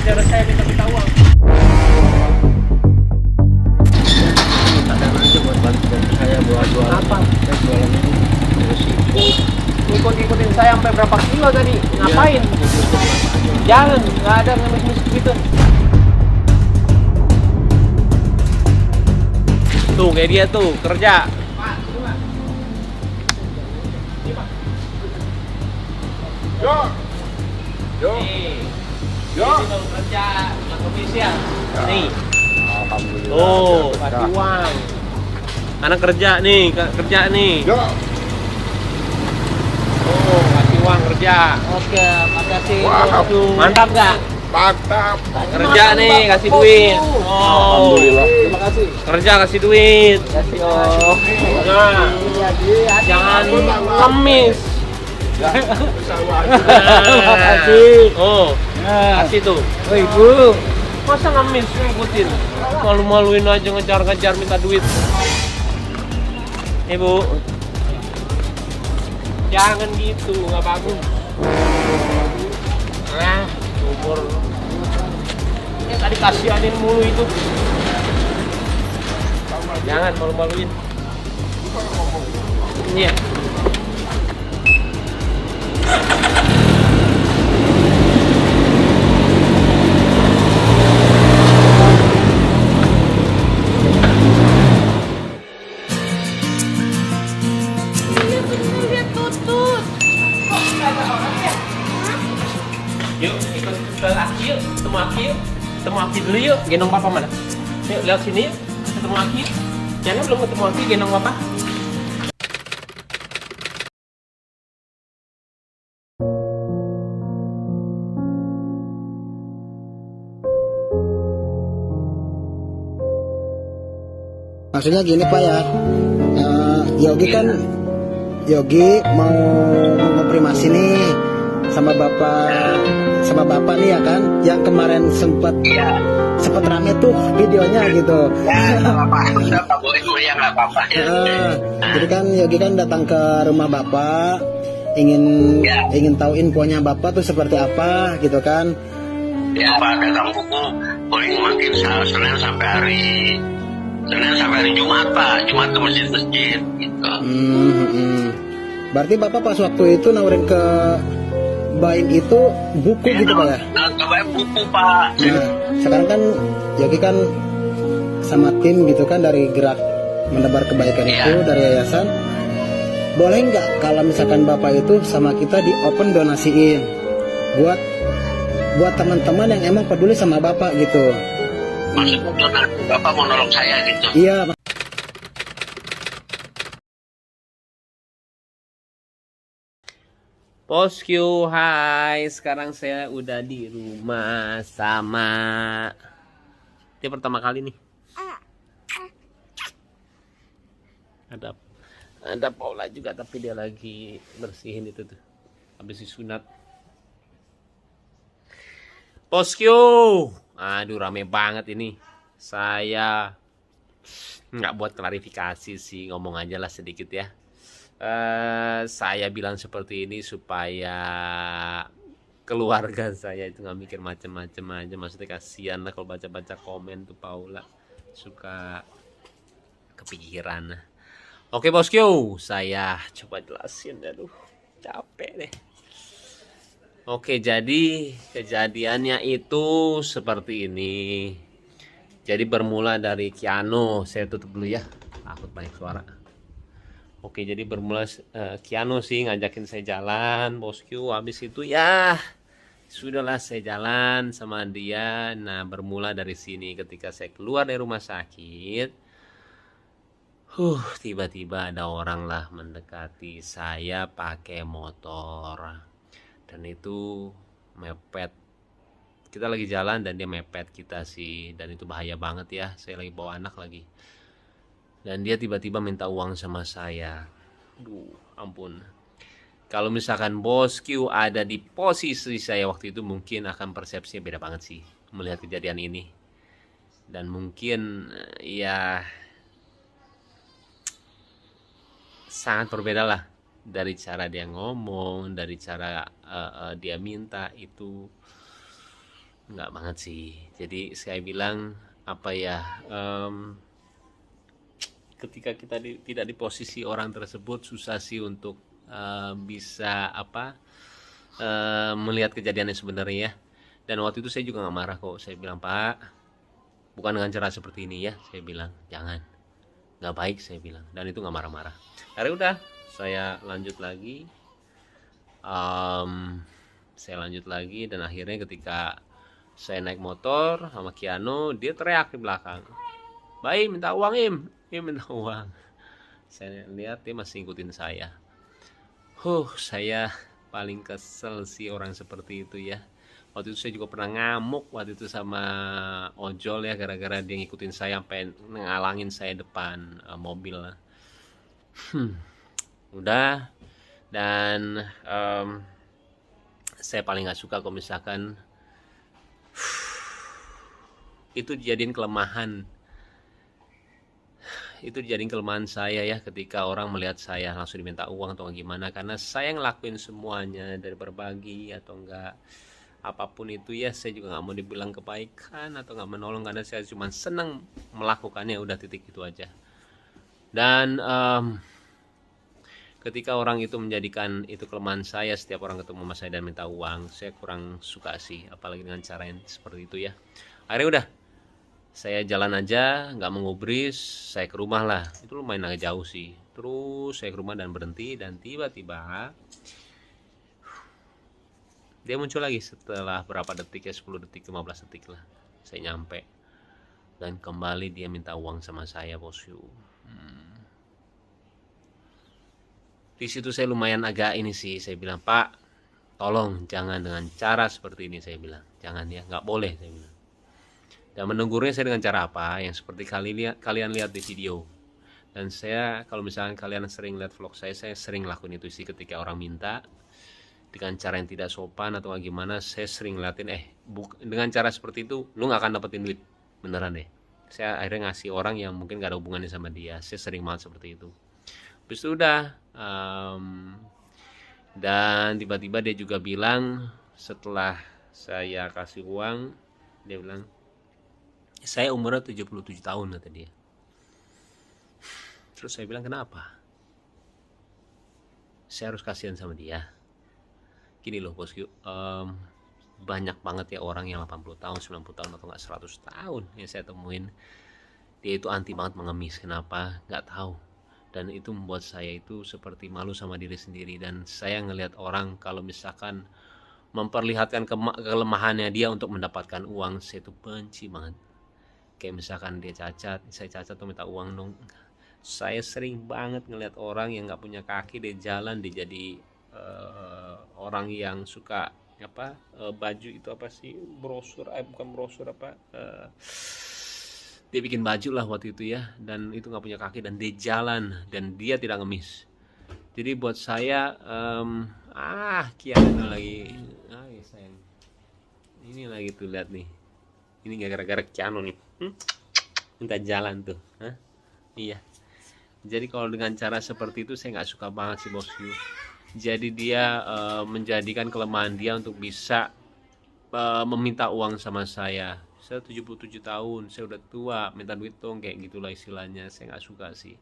ngejar saya minta uang. Minta dana aja buat bantu saya buat jualan apa? Saya jualan ini. Ikut-ikutin saya sampai berapa kilo tadi? Ngapain? Jangan, nggak ada ngemis-ngemis gitu. Tuh kayak dia tuh kerja. Yo. Yo. Yo. Ini kalau kerja nggak komisi ya. Nih. Alhamdulillah. Tuh, kasih uang. Anak kerja nih, kerja nih. Yo. Oh, kasih uang kerja. Oke, makasih. Wah, Mantap nggak? mantap. Kerja nih, kasih duit. Oh, Alhamdulillah. Terima kasih. kerja kasih duit. Kasih om. Nah, jangan ngemis. Terima kasih. Oh, kasih tuh. Oh ibu. Masa ngemis ngikutin? Malu-maluin aja ngejar-ngejar minta duit. Ibu, jangan gitu, nggak bagus. Nah, umur ini tadi kasihanin mulu itu. Jangan malu-maluin. Iya. Yuk, ikut ke Aki yuk, ketemu Aki yuk. Ketemu Aki dulu yuk, gendong papa mana? Yuk, lihat sini yuk, ketemu Aki yuk. Jangan belum ketemu Aki, gendong papa. Maksudnya gini Pak ya, Yogi mau mengomprimasi nih sama bapak nih ya kan, yang kemarin sempat rame tuh videonya gitu. Jadi kan Yogi kan datang ke rumah bapak, ingin tahu infonya bapak tuh seperti apa gitu kan. Ya Pak, datang buku paling makin Senin sampai hari Jumat Pak, Jumat ke masjid-masjid gitu. Berarti bapak pas waktu itu nawarin ke Baim itu buku gitu Pak ya? Nawarin buku Pak. Nah, sekarang kan Yogi kan sama tim gitu kan dari gerak menebar kebaikan itu dari yayasan. Boleh nggak kalau misalkan bapak itu sama kita di open donasiin buat teman-teman yang emang peduli sama bapak gitu? Maksudnya bapak mau nolong saya gitu? Iya. Bosku, hai. Sekarang saya udah di rumah sama dia pertama kali nih. Ada Paula juga, tapi dia lagi bersihin itu tuh. Habis disunat. Bosku, aduh rame banget ini. Saya nggak buat klarifikasi sih, ngomong aja lah sedikit ya. Saya bilang seperti ini supaya keluarga saya itu nggak mikir macem-macem aja. Maksudnya kasihan lah kalau baca-baca komen tuh Paula suka kepikiran. Oke bosku, saya coba jelasin. Aduh, capek deh. Oke, jadi kejadiannya itu seperti ini. Jadi bermula dari Kiano. Saya tutup dulu ya, takut banyak suara. Oke, jadi bermula Kiano sih ngajakin saya jalan, bosku. Habis itu ya sudahlah saya jalan sama dia. Nah, bermula dari sini ketika saya keluar dari rumah sakit. Tiba-tiba ada orang lah mendekati saya pakai motor. Dan itu mepet. Kita lagi jalan dan dia mepet kita sih. Dan itu bahaya banget ya. Saya lagi bawa anak lagi. Dan dia tiba-tiba minta uang sama saya. Aduh, ampun. Kalau misalkan bosku ada di posisi saya waktu itu, mungkin akan persepsinya beda banget sih melihat kejadian ini. Dan mungkin ya sangat berbeda lah. Dari cara dia ngomong, dari cara dia minta itu Enggak banget sih. Jadi saya bilang apa ya, ketika kita tidak di posisi orang tersebut, susah sih untuk bisa apa, melihat kejadiannya sebenarnya ya. Dan waktu itu saya juga nggak marah kok. Saya bilang, Pak, bukan dengan cara seperti ini ya. Saya bilang, jangan, nggak baik, saya bilang. Dan itu nggak marah-marah. Akhirnya udah, saya lanjut lagi. Saya lanjut lagi, dan akhirnya ketika saya naik motor sama Kiano, dia teriak di belakang, Baim minta uang, Im minta uang. Saya lihat dia masih ngikutin saya. Saya paling kesel sih orang seperti itu ya. Waktu itu saya juga pernah ngamuk waktu itu sama ojol ya, gara-gara dia ngikutin saya sampai ngalangin saya depan mobil lah. Udah. Dan saya paling nggak suka kalau misalkan itu dijadiin kelemahan. Itu dijadiin kelemahan saya ya, ketika orang melihat saya langsung diminta uang atau gimana, karena saya ngelakuin semuanya dari berbagi atau enggak apapun itu ya. Saya juga nggak mau dibilang kebaikan atau nggak menolong, karena saya cuma senang melakukannya, udah, titik itu aja. Dan ketika orang itu menjadikan itu kelemahan saya, setiap orang ketemu sama saya dan minta uang, saya kurang suka sih, apalagi dengan cara yang seperti itu ya. Akhirnya udah, saya jalan aja, nggak mengubris, saya ke rumah lah. Itu lumayan agak jauh sih. Terus saya ke rumah dan berhenti, dan tiba-tiba dia muncul lagi setelah berapa detik ya, 10 detik, 15 detik lah. Saya nyampe, dan kembali dia minta uang sama saya, bosku. Di situ saya lumayan agak ini sih, saya bilang, Pak, tolong jangan dengan cara seperti ini, saya bilang, jangan ya, nggak boleh, saya bilang. Dan menegurnya saya dengan cara apa, yang seperti kalian lihat di video. Dan saya, kalau misalnya kalian sering lihat vlog saya sering lakuin itu sih, ketika orang minta dengan cara yang tidak sopan atau gimana, saya sering ngeliatin, dengan cara seperti itu lu nggak akan dapetin duit, beneran deh. Saya akhirnya ngasih orang yang mungkin gak ada hubungannya sama dia. Saya sering banget seperti itu. Habis itu udah, dan tiba-tiba dia juga bilang, setelah saya kasih uang, dia bilang, saya umurnya 77 tahun, kata dia. Terus saya bilang, kenapa? Saya harus kasihan sama dia. Gini loh bosku, banyak banget ya orang yang 80 tahun, 90 tahun, atau nggak 100 tahun yang saya temuin. Dia itu anti banget mengemis. Kenapa? Nggak tahu. Dan itu membuat saya itu seperti malu sama diri sendiri. Dan saya ngelihat orang kalau misalkan memperlihatkan kelemahannya dia untuk mendapatkan uang, saya itu benci banget. Kayak misalkan dia cacat, saya cacat tuh minta uang dong. Saya sering banget ngelihat orang yang nggak punya kaki, dia jalan, dia jadi orang yang suka apa, baju itu apa sih, brosur, bukan brosur, apa, dia bikin baju lah waktu itu ya, dan itu nggak punya kaki, dan dia jalan, dan dia tidak ngemis. Jadi buat saya, Kiano lagi, sayang, ini lagi tuh, lihat nih, ini gara-gara Kiano nih, minta jalan tuh, iya. Jadi kalau dengan cara seperti itu saya nggak suka banget sih bosku. Jadi dia menjadikan kelemahan dia untuk bisa meminta uang sama saya. Saya 77 tahun, saya udah tua, minta duit dong, kayak gitulah istilahnya. Saya nggak suka sih.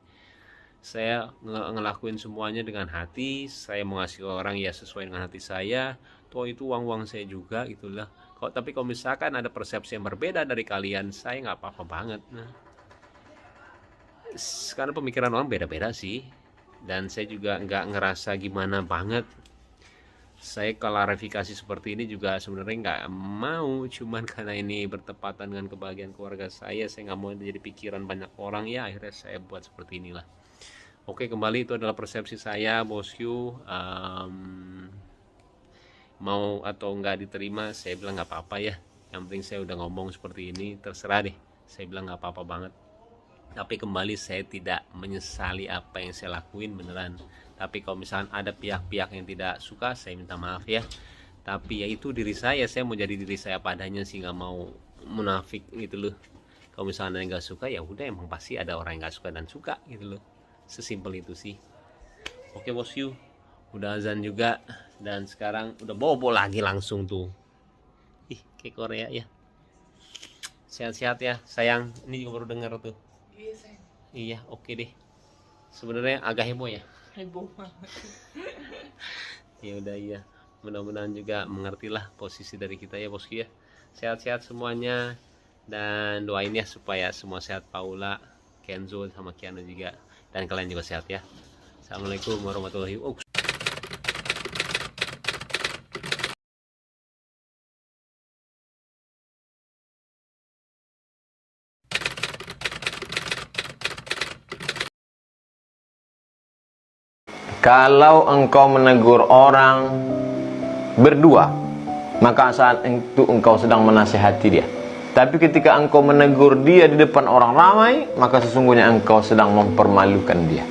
Saya ngelakuin semuanya dengan hati. Saya mau ngasih ke orang ya sesuai dengan hati saya. Toh itu uang-uang saya juga, gitulah. Tapi kalau misalkan ada persepsi yang berbeda dari kalian, saya nggak apa-apa banget. Karena pemikiran orang beda-beda sih. Dan saya juga nggak ngerasa gimana banget. Saya klarifikasi seperti ini juga sebenarnya nggak mau, cuman karena ini bertepatan dengan kebahagiaan keluarga saya nggak mau jadi pikiran banyak orang ya, akhirnya saya buat seperti inilah. Oke, kembali, itu adalah persepsi saya bosku. Mau atau nggak diterima, saya bilang nggak apa-apa ya, yang penting saya udah ngomong seperti ini, terserah deh, saya bilang nggak apa-apa banget. Tapi kembali, saya tidak menyesali apa yang saya lakuin, beneran. Tapi kalau misalkan ada pihak-pihak yang tidak suka, saya minta maaf ya. Tapi ya itu diri saya mau jadi diri saya padanya sih, nggak mau munafik gitu loh. Kalau misalnya yang nggak suka, ya udah, emang pasti ada orang yang nggak suka dan suka gitu loh. Sesimpel itu sih. Oke bosku, udah azan juga, dan sekarang udah bobo lagi langsung tuh. Ih, kayak Korea ya. Sehat-sehat ya, sayang. Ini juga baru dengar tuh. Iya sayang. Iya, oke deh. Sebenarnya agak heboh ya. Heboh banget. Ya udah iya. Mudah-mudahan juga mengertilah posisi dari kita ya bosku ya. Sehat-sehat semuanya dan doain ya supaya semua sehat, Paula, Kenzo sama Kiana juga, dan kalian juga sehat ya. Assalamualaikum warahmatullahi wabarakatuh. Kalau engkau menegur orang berdua, maka saat itu engkau sedang menasihati dia. Tapi ketika engkau menegur dia di depan orang ramai, maka sesungguhnya engkau sedang mempermalukan dia.